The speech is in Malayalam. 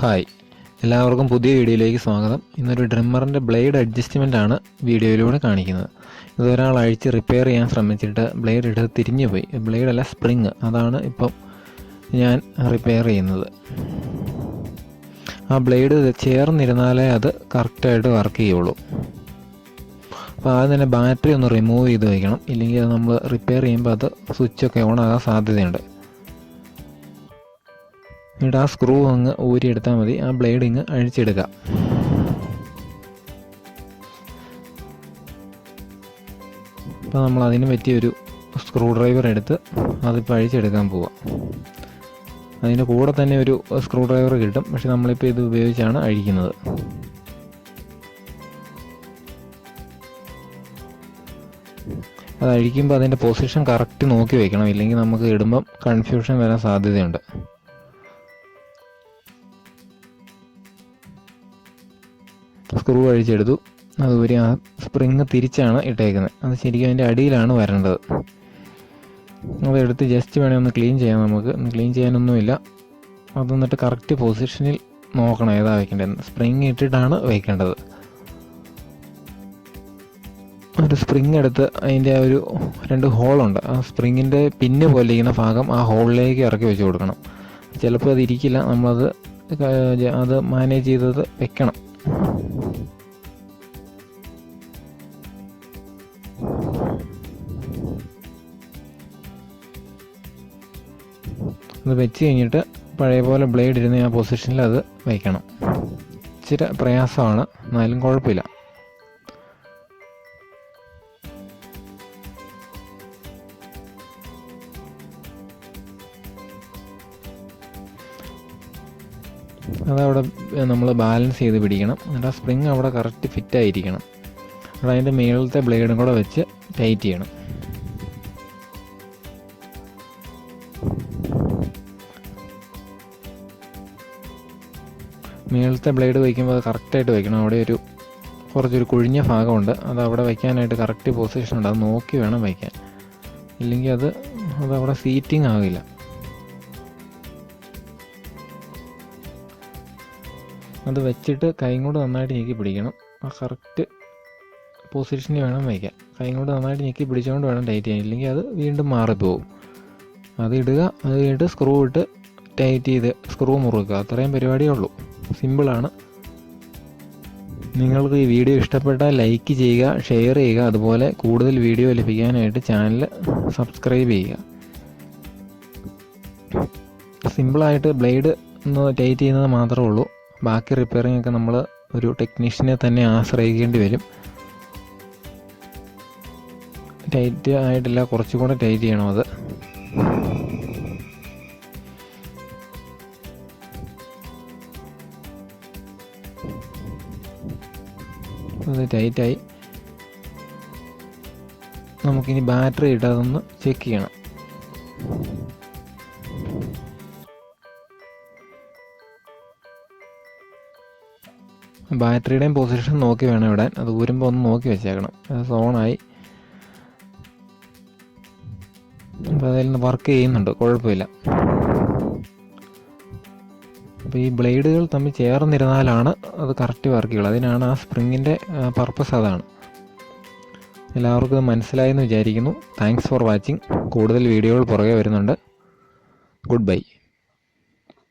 ഹായ്, എല്ലാവർക്കും പുതിയ വീഡിയോയിലേക്ക് സ്വാഗതം. ഇന്നൊരു ഡ്രിമ്മറിൻ്റെ ബ്ലേഡ് അഡ്ജസ്റ്റ്മെൻ്റ് ആണ് വീഡിയോയിലൂടെ കാണിക്കുന്നത്. ഇതൊരാൾ അഴിച്ച് റിപ്പയർ ചെയ്യാൻ ശ്രമിച്ചിട്ട് ബ്ലേഡ് എടുത്ത് തിരിഞ്ഞു പോയി. ബ്ലേഡല്ല, സ്പ്രിങ്. അതാണ് ഇപ്പം ഞാൻ റിപ്പയർ ചെയ്യുന്നത്. ആ ബ്ലേഡ് ചേർന്നിരുന്നാലേ അത് കറക്റ്റായിട്ട് വർക്ക് ചെയ്യുള്ളൂ. അപ്പോൾ ആദ്യം തന്നെ ബാറ്ററി ഒന്ന് റിമൂവ് ചെയ്ത് വയ്ക്കണം, ഇല്ലെങ്കിൽ അത് നമ്മൾ റിപ്പയർ ചെയ്യുമ്പോൾ അത് സ്വിച്ചൊക്കെ ഓൺ ആകാൻ സാധ്യതയുണ്ട്. എന്നിട്ട് ആ സ്ക്രൂ അങ്ങ് ഊരിയെടുത്താൽ മതി. ആ ബ്ലേഡ് ഇങ്ങ് അഴിച്ചെടുക്കാം. അപ്പോൾ നമ്മൾ അതിന് പറ്റിയൊരു സ്ക്രൂ ഡ്രൈവർ എടുത്ത് അതിപ്പോൾ അഴിച്ചെടുക്കാൻ പോവാം. അതിൻ്റെ കൂടെ തന്നെ ഒരു സ്ക്രൂ ഡ്രൈവർ കിട്ടും, പക്ഷെ നമ്മളിപ്പോൾ ഇത് ഉപയോഗിച്ചാണ് അഴിക്കുന്നത്. അത് അഴിക്കുമ്പോൾ അതിൻ്റെ പൊസിഷൻ കറക്റ്റ് നോക്കി വയ്ക്കണം, ഇല്ലെങ്കിൽ നമുക്ക് ഇടുമ്പം കൺഫ്യൂഷൻ വരാൻ സാധ്യതയുണ്ട്. സ്ക്രൂ അഴിച്ചെടുത്തു. അതുവരെ ആ സ്പ്രിങ് തിരിച്ചാണ് ഇട്ടേക്കുന്നത്. അത് ശരിക്കും അതിൻ്റെ അടിയിലാണ് വരേണ്ടത്. അതെടുത്ത് ജസ്റ്റ് വേണേൽ ഒന്ന് ക്ലീൻ ചെയ്യാം. നമുക്ക് ക്ലീൻ ചെയ്യാനൊന്നുമില്ല. അത് എന്നിട്ട് കറക്റ്റ് പൊസിഷനിൽ നോക്കണം ഏതാ വയ്ക്കേണ്ടത്. സ്പ്രിങ് ഇട്ടിട്ടാണ് വയ്ക്കേണ്ടത്. ഒരു സ്പ്രിങ് എടുത്ത് അതിൻ്റെ ആ ഒരു 2 ഹോളുണ്ട്. ആ സ്പ്രിങ്ങിൻ്റെ പിന്ന് പോലെ ഇരിക്കുന്ന ഭാഗം ആ ഹോളിലേക്ക് ഇറക്കി വെച്ച് കൊടുക്കണം. ചിലപ്പോൾ അത് ഇരിക്കില്ല. അത് മാനേജ് ചെയ്തത് വെക്കണം. അത് വെച്ച് കഴിഞ്ഞിട്ട് പഴയ പോലെ ബ്ലേഡ് ഇരുന്ന് ആ പൊസിഷനിൽ അത് വയ്ക്കണം. ഇച്ചിരി പ്രയാസമാണ്, എന്നാലും കുഴപ്പമില്ല. അതവിടെ നമ്മൾ ബാലൻസ് ചെയ്ത് പിടിക്കണം. എന്നിട്ട് ആ സ്പ്രിങ് അവിടെ കറക്റ്റ് ഫിറ്റായിരിക്കണം. അവിടെ അതിൻ്റെ മേളത്തെ ബ്ലേഡും കൂടെ വെച്ച് ടൈറ്റ് ചെയ്യണം. മേളത്തെ ബ്ലേഡ് വയ്ക്കുമ്പോൾ അത് കറക്റ്റായിട്ട് വയ്ക്കണം. അവിടെ കുറച്ചൊരു കുഴിഞ്ഞ ഭാഗമുണ്ട്. അത് അവിടെ വയ്ക്കാനായിട്ട് കറക്റ്റ് പൊസിഷൻ ഉണ്ട്. അത് നോക്കി വേണം വയ്ക്കാൻ, ഇല്ലെങ്കിൽ അതവിടെ സീറ്റിംഗ് ആകില്ല. അത് വെച്ചിട്ട് കൈ കൊണ്ട് നന്നായിട്ട് ഞെക്കി പിടിക്കണം. ആ കറക്റ്റ് പൊസിഷനിൽ വേണം വയ്ക്കാൻ. കൈ കൊണ്ട് നന്നായിട്ട് ഞെക്കി പിടിച്ചുകൊണ്ട് വേണം ടൈറ്റ് ചെയ്യാൻ, ഇല്ലെങ്കിൽ അത് വീണ്ടും മാറിപ്പോവും. അത് ഇടുക. അത് കഴിഞ്ഞിട്ട് സ്ക്രൂ ഇട്ട് ടൈറ്റ് ചെയ്ത് സ്ക്രൂ മുറുക്കുക. അത്രയും പരിപാടിയേ ഉള്ളൂ. സിമ്പിളാണ്. നിങ്ങൾക്ക് ഈ വീഡിയോ ഇഷ്ടപ്പെട്ടാൽ ലൈക്ക് ചെയ്യുക, ഷെയർ ചെയ്യുക. അതുപോലെ കൂടുതൽ വീഡിയോ ലഭിക്കാനായിട്ട് ചാനൽ സബ്സ്ക്രൈബ് ചെയ്യുക. സിമ്പിളായിട്ട് ബ്ലേഡ് ഒന്ന് ടൈറ്റ് ചെയ്യുന്നത് മാത്രമേ ഉള്ളൂ. ബാക്കി റിപ്പയറിംഗ് ഒക്കെ നമ്മൾ ഒരു ടെക്നീഷ്യനെ തന്നെ ആശ്രയിക്കേണ്ടി വരും. ടൈറ്റ് ആയിട്ടില്ല, കുറച്ചും കൂടെ ടൈറ്റ് ചെയ്യണം. അത് ടൈറ്റായി. നമുക്കിനി ബാറ്ററി ഇട്ട് അതൊന്ന് ചെക്ക് ചെയ്യണം. ബാറ്ററിയുടെയും പൊസിഷൻ നോക്കി വേണം ഇടാൻ. അത് ഊരുമ്പോൾ ഒന്ന് നോക്കി വെച്ചേക്കണം. അത് ഓണായി. അപ്പോൾ അതിൽ നിന്ന് വർക്ക് ചെയ്യുന്നുണ്ട്, കുഴപ്പമില്ല. അപ്പോൾ ഈ ബ്ലേഡുകൾ തമ്മിൽ ചേർന്നിരുന്നാലാണ് അത് കറക്റ്റ് വർക്ക് ചെയ്യുള്ളൂ. അതിനാണ് ആ സ്പ്രിങ്ങിൻ്റെ പർപ്പസ്. അതാണ്. എല്ലാവർക്കും ഇത് മനസ്സിലായെന്ന് വിചാരിക്കുന്നു. Thanks for watching. കൂടുതൽ വീഡിയോകൾ പുറകെ വരുന്നുണ്ട്. Good bye.